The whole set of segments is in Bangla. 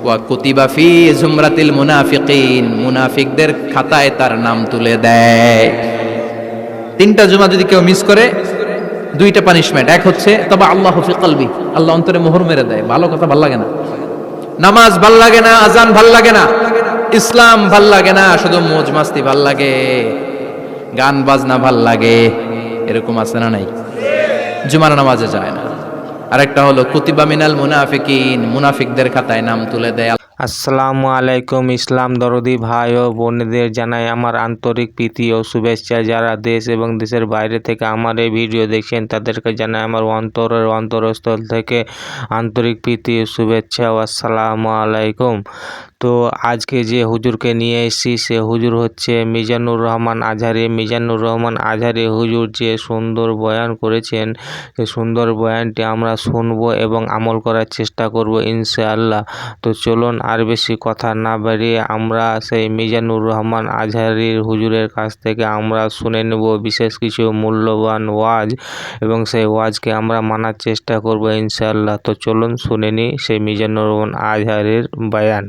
ওয়া কুতিবা ফি জুমরাতিল মুনাফিকিন, মুনাফিকদের খাতায় তার নাম তুলে দেয়। তিনটা জুমা যদি কেউ মিস করে, দুইটা পানিশমেন্ট। এক হচ্ছে তবে আল্লাহু ফি কলবি, আল্লাহ অন্তরে মোহর মেরে দেয়। ভালো কথা ভাল লাগে না, নামাজ ভাল লাগে না, আজান ভাল লাগে না, ইসলাম ভাল লাগে না, শুধু মौज মাস্তি ভাল লাগে, গান বাজনা ভাল লাগে, এরকম আছে না নাই? জুমার নামাজে যায় না। আরেকটা হলো কুতিবা মিনাল মুনাফিকিন, মুনাফিকদের খাতায় নাম তুলে দেয়। আসসালামু আলাইকুম। ইসলাম দরদি ভাই ও বোনেদের জানাই আমার আন্তরিক প্রীতি ও শুভেচ্ছা। যারা দেশ এবং দেশের বাইরে থেকে আমার এই ভিডিও দেখছেন তাদেরকে জানাই আমার অন্তরের অন্তরস্থল থেকে আন্তরিক প্রীতি ও শুভেচ্ছা ও আসসালামু আলাইকুম। তো আজকে যে হুজুরকে নিয়ে এসেছি সে হুজুর হচ্ছে মিজানুর রহমান আজহারি। মিজানুর রহমান আজহারি হুজুর যে সুন্দর বয়ান করেছেন, সেই সুন্দর বয়ানটি আমরা শুনবো এবং আমল করার চেষ্টা করব ইনশাআল্লাহ। তো চলুন আর বেশি কথা না বাড়িয়ে আমরা সেই মিজানুর রহমান আজহারির হুজুরের কাছ থেকে আমরা শুনে নেব বিশেষ কিছু মূল্যবান ওয়াজ, এবং সেই ওয়াজকে আমরা মানার চেষ্টা করব ইনশাআল্লাহ। তো চলুন শুনে নিই সেই মিজানুর রহমান আজহারির বয়ান।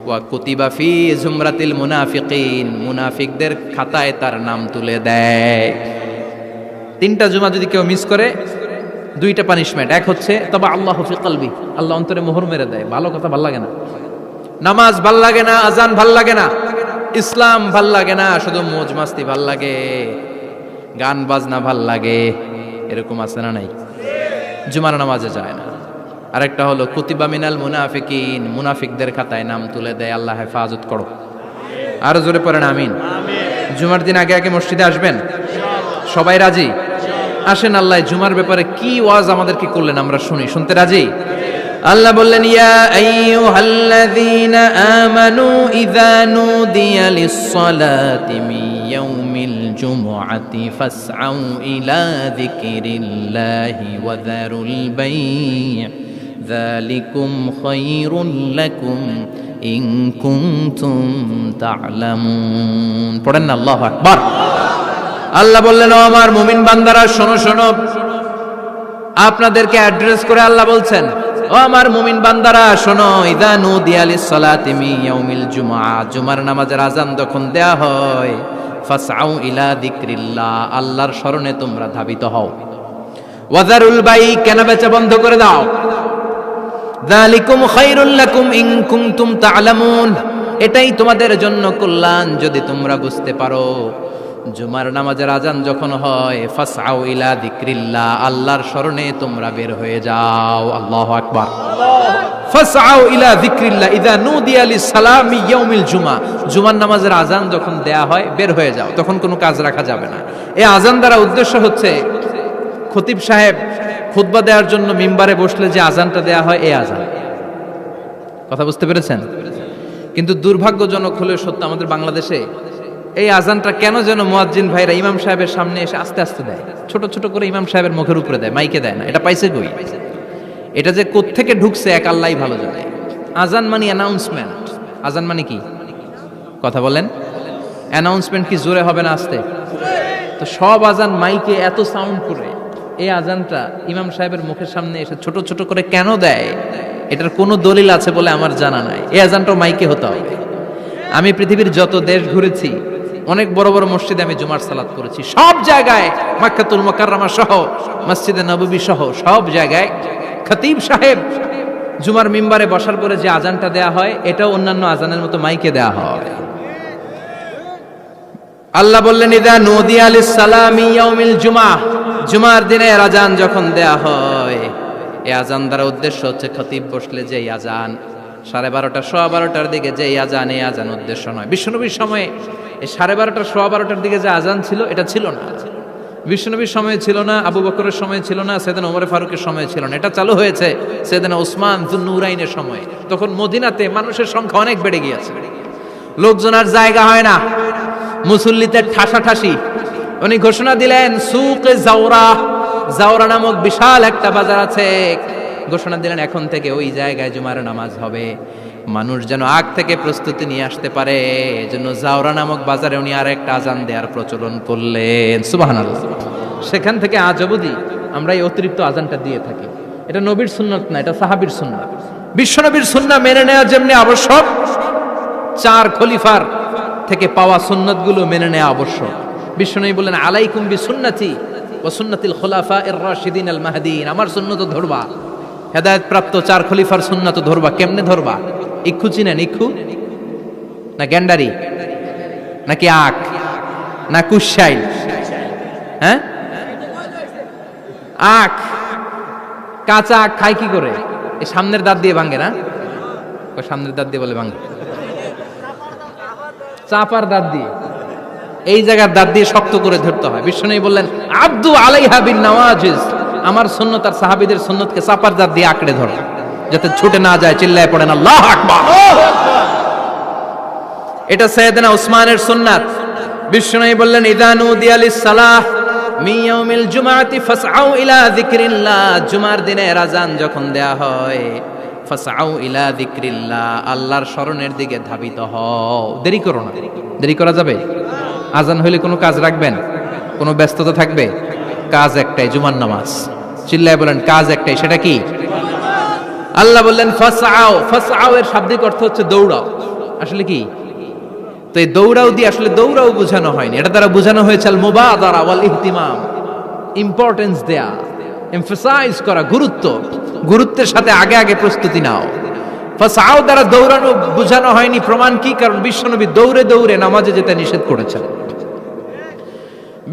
ওয়া কুতিবা ফি জুমরাতিল মুনাফিকিন, মুনাফিকদের খাতায় তার নাম তুলে দেয়। তিনটা জুমা যদি কেউ মিস করে, দুইটা পানিশমেন্ট। এক হচ্ছে তবে আল্লাহু ফি কলবি, আল্লাহ অন্তরে মোহর মেরে দেয়। ভালো কথা ভাল লাগে না, নামাজ ভাল লাগে না, আজান ভাল লাগে না, ইসলাম ভাল লাগে না, শুধু মौज মাস্তি ভাল লাগে, গান বাজনা ভাল লাগে, এরকম আছে না নাই? জুমার নামাজে যায় না। আরেকটা হলো কুতিবা মিনাল মুনাফিকিন, মুনাফিকদের খাতায় নাম তুলে দেয়। আল্লাহ হেফাজত করো। আরো জোরে পড়েন আমিন। জুমার দিন আগে আগে মসজিদে আসবেন, সবাই রাজি? আসেন, আল্লাহ জুমার ব্যাপারে কি ওয়াজ আমাদেরকে করলেন আমরা শুনি। শুনতে রাজি? আল্লাহ বললেন, ইয়া আইয়ুহাল্লাযীনা আমানু ইযা নুদিয়া লিস-সালাতি মিন ইয়াউমিল জুমআতি ফাসআউ ইলা যিকরিল্লাহি ওয়া যারুল বাই', যালিকুম খায়রুল লাকুম ইন কুনতুম তা'লামুন। পড়েন না আল্লাহু আকবার। আল্লাহ বললেন, ও আমার মুমিন বান্দারা শোনো শোনো। আপনাদেরকে অ্যাড্রেস করে আল্লাহ বলছেন, ও আমার মুমিন বান্দারা শোনো, ইযা নুদিয়া লিস-সালাতি মিন ইয়াউমিল জুমআ, জুমার নামাজের আযান যখন দেয়া হয়, ফাসআউ ইলা যিকরিল্লাহ, আল্লাহর স্মরণে তোমরা ধাবিত হও। ওয়া যারুল বাই', কেনা বেচা বন্ধ করে দাও। যালিকুম খায়রুল লাকুম ইন কুনতুম তা'লামুন, এটাই তোমাদের জন্য কল্যাণ যদি তোমরা বুঝতে পারো। জুমার নামাজের আজান যখন হয়, ফাসআউ ইলা যিকরিল্লাহ, আল্লাহর স্মরণে তোমরা বের হয়ে যাও। আল্লাহু আকবার। ফাসআউ ইলা যিকরিল্লাহ ইযা নুদিয়া লিস-সালামি ইয়াউমিল জুমআ, জুমার নামাজের আজান যখন দেয়া হয় বের হয়ে যাও, তখন কোনো কাজ রাখা যাবে না। এই আজান দ্বারা উদ্দেশ্য হচ্ছে খতিব সাহেব খুতবা দেওয়ার জন্য মিম্বারে বসলে যে আজানটা দেয়া হয়, এই আজান। কথা বুঝতে পেরেছেন? কিন্তু দুর্ভাগ্যজনক হলেও সত্য, আমাদের বাংলাদেশে এই আজানটা কেন যেন মুয়াজ্জিন ভাইরা ইমাম সাহেবের সামনে এসে আস্তে আস্তে দেয়, ছোট ছোট করে ইমাম সাহেবের মুখের উপরে দেয়, মাইকে দেয় না। এটা পাইছে কই? এটা যে কোত্থেকে ঢুকছে এক আল্লাহই ভালো জানে। আজান মানে অ্যানাউন্সমেন্ট। আজান মানে কি? কথা বলেন। অ্যানাউন্সমেন্ট কি জোরে হবে না আস্তে? তো সব আজান মাইকে এত সাউন্ড করে, এই আজানটা ইমাম সাহেবের মুখের সামনে এসে ছোট ছোট করে কেন দেয়? এটার কোনো দলিল আছে বলে আমার জানা নাই। এই আজানটাও মাইকে হতে হবে। আমি পৃথিবীর যত দেশ ঘুরেছি, অনেক বড় বড় মসজিদে আমি জুমার সালাত করেছি, সব জায়গায় মক্কাতুল মুকাররমা সহ মসজিদে নববী সহ সব জায়গায় খতিব সাহেব জুমার মিম্বারে বসার পরে যে আজানটা দেয়া হয়, এটাও অন্যান্য আজানের মতো মাইকে দেয়া হয়। আল্লাহ বললেন, ইযা নুদিয়া লিস-সালামি ইয়াউমিল জুমআ, জুমার দিনের আজান যখন দেয়া হয়, এই আজান দ্বারা উদ্দেশ্য হচ্ছে খতিব বসলে যে আজান 12:30 12:15 দিকে যে আজান, এই আজান উদ্দেশ্য নয়। বিশ্বনবীর সময়ে এই 12:30 12:15 দিকে যে আজান ছিল, এটা ছিল না। বিশ্বনবীর সময়ে ছিল না, আবু বকরের সময়ে ছিল না, সাইয়েদনা ওমর ফারুকের সময়ে ছিল না। এটা চালু হয়েছে সাইয়েদনা উসমান যুন্নুরাইনের সময়ে। তখন মদিনাতে মানুষের সংখ্যা অনেক বেড়ে গিয়েছে, লোকজন আর জায়গা হয় না, মুসল্লিতে ঠাসাঠাসি। উনি ঘোষণা দিলেন, সুকে জাওরা, জাওরা নামক বিশাল একটা বাজার আছে, ঘোষণা দিলেন এখন থেকে ওই জায়গায় জুমার নামাজ হবে। মানুষ যেন আগ থেকে প্রস্তুতি নিয়ে আসতে পারে, এজন্য জাওরা নামক বাজারে উনি আর একটা আজান দেওয়ার প্রচলন করলেন। সুবহানাল্লাহ। সেখান থেকে আজ অবধি আমরা এই অতিরিক্ত আজানটা দিয়ে থাকি। এটা নবীর সুন্নত না, এটা সাহাবীর সুন্নাত। বিশ্বনবীর সুন্নাহ মেনে নেওয়া যেমনি আবশ্যক, 4 খলিফার থেকে পাওয়া সুন্নাতগুলো মেনে নেওয়া আবশ্যক। বিশ্বনবী বললেন, আলাইকুম বিসুন্নতি ওয়া সুন্নাতিল খুলাফায়ে রাশিদিন আল মাহদিন, আমার সুন্নাত ধরবা, হেদায়েত প্রাপ্ত 4 খলিফার সুন্নাত ধরবা। কেমনে ধরবা? ইক্ষু চিনেন? ইক্ষু না গ্যান্ডারি নাকি আখ না কুশাইল? হ্যাঁ, আখ। কাঁচা আখ খায় কি করে? এই সামনের দাঁত দিয়ে ভাঙে না? ওই সামনের দাঁত দিয়ে বলে ভাঙে, চাপার দাঁত দিয়ে, এই জায়গার দাঁত দিয়ে শক্ত করে ধরতে হয়। বিশ্বনবী বললেন, আব্দু আলাইহা বিন নওয়াজিজ, আমার সুন্নাত আর সাহাবীদের সুন্নাতকে চাপার দাঁত দিয়ে আঁকড়ে ধরো, যাতে ছুটে না যায়। চিল্লায় পড়েন আল্লাহু আকবার। এটা সাইয়েদনা উসমানের সুন্নাত। বিশ্বনবী বললেন, ইযা নুদিয়া লিস-সালাহ মিন ইয়াউমিল জুমআতি ফাসআউ ইলা যিকরিল্লাহ, জুমার দিনে আযান যখন দেয়া হয়, ফাসআউ ইলা যিকরিল্লাহ, আল্লাহর স্মরণের দিকে ধাবিত হও। দেরি করো না। দেরি করা যাবে? আযান হইলে কোনো কাজ রাখবেন? কোনো ব্যস্ততা থাকবে? কাজ একটাই, জুমার নামাজ। চিল্লায় বলেন, কাজ একটাই, সেটা কি? আল্লাহ বললেন ফাসআউ। ফাসআউ এর শাব্দিক অর্থ হচ্ছে দৌড়াও। আসলে কি? তো এই দৌড়াও দিয়ে আসলে দৌড়াও বোঝানো হয়নি, এটা দ্বারা বোঝানো হয়েছে আল মুবাদারা ওয়াল ইহতিমাম, ইম্পর্টেন্স দেয়া, এমফাসাইজ করা, গুরুত্ব, গুরুত্বের সাথে আগে আগে প্রস্তুতি নাও। ফাসআউ দ্বারা দৌড়ানো বোঝানো হয়নি। প্রমাণ কি? কারণ বিশ্বনবী দৌড়ে দৌড়ে নামাজে যেতে নিষেধ করেছেন।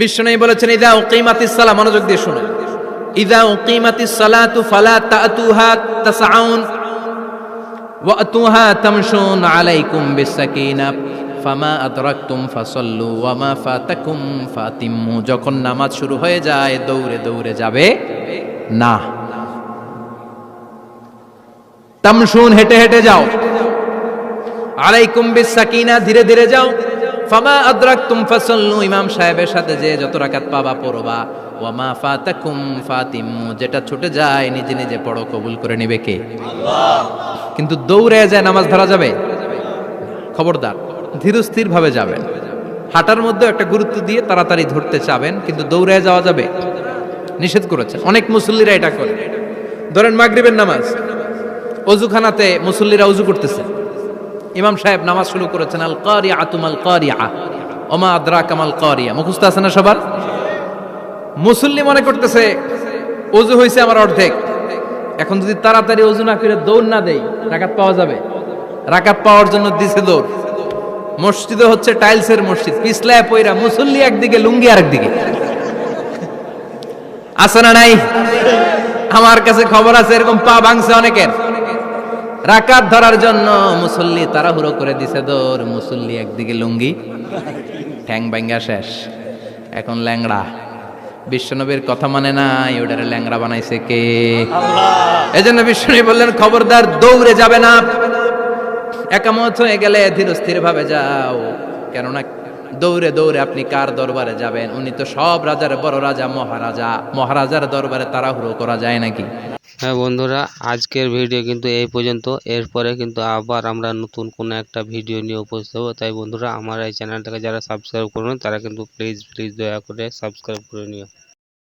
বিশ্বনবী বলেছেন, ইযা উকিমাতিস সালাহ, মনোযোগ দিয়ে শুনুন, ইযা উকিমাতিস সালাতু ফালা তাতুহা তাসআউন ওয়া আতুহা তামশুন আলাইকুম বিসাকিনা ফামা আদরাকতুম ফাসাল্লু ওয়া মা ফাতাকুম ফাতিম্মু, যখন নামাজ শুরু হয়ে যায় দৌড়ে দৌড়ে যাবে না। তামশুন, হেঁটে হেঁটে যাও, আলাইকুম বিসাকিনা, ধীরে ধীরে যাও, ফামা আদরাকতুম ফাসাল্লু, ইমাম সাহেবের সাথে যে যত রাকাত পাবা পড়বা, ওয়া মা ফাতাকুম ফাতিম্মু, যেটা ছুটে যায় নিজে নিজে পড়ো, কবুল করে নেবে কে? আল্লাহ। কিন্তু দৌড়ে যায় নামাজ ধরা যাবে? খবরদার, ধীরস্থির ভাবে যাবেন। হাঁটার মধ্যে একটা গুরুত্ব দিয়ে তাড়াতাড়ি ধরতে চাবেন, কিন্তু দৌড়ে যাওয়া যাবে? নিষেধ করেছেন। অনেক মুসল্লিরা এটা করে। ধরেন মাগরিবের নামাজ, অজুখানাতে মুসল্লিরা অজু করতেছে, ইমাম সাহেব নামাজ শুরু করেছেন, আল কারিআতু মাল কারিআ ওমা আদরাকা মাল কারিআ, মুখস্থ আছে না সবার? মুসল্লি মনে করতেছে অজু হয়েছে আমার অর্ধেক, এখন যদি তাড়াতাড়ি অজু না করে দৌড় না দেই রাকাত পাওয়া যাবে? রাকাত পাওয়ার জন্য দিছে দৌড়। মসজিদে হচ্ছে টাইলসের মসজিদ, পিছলায় পয়রা মুসল্লি একদিকে, লুঙ্গি আরেকদিকে। আছে না নাই? আমার কাছে খবর আছে এরকম পা ভাঙছে অনেকের। রাকাত ধরার জন্য মুসল্লি তাড়াহুড়ো করে দিছে দৌড়, মুসল্লি একদিকে লুঙ্গি, ঠ্যাং ভাঙ্গা শেষ, এখন ল্যাংড়া। বিশ্বনবীর কথা মানে নাই, ওটারে ল্যাংড়া বানাইছে কে? আল্লাহ। এজন্য বিশ্বনবী বললেন, খবরদার দৌড়ে যাবে না, একামত হয়ে গেলে ধীরস্থির ভাবে যাও। কেননা দৌড়ে দৌড়ে আপনি কার দরবারে যাবেন? উনি তো সব রাজার বড় রাজা, মহারাজা। মহারাজার দরবারে তাড়াহুড়ো করা যায় নাকি? হ্যাঁ বন্ধুরা, আজকের ভিডিও কিন্তু এই পর্যন্ত। এরপরে কিন্তু আবার আমরা নতুন কোনো একটা ভিডিও নিয়ে উপস্থিত হবো। তাই বন্ধুরা, আমার এই চ্যানেলটাকে যারা সাবস্ক্রাইব করবেন তারা কিন্তু প্লিজ দয়া করে সাবস্ক্রাইব করে নিও।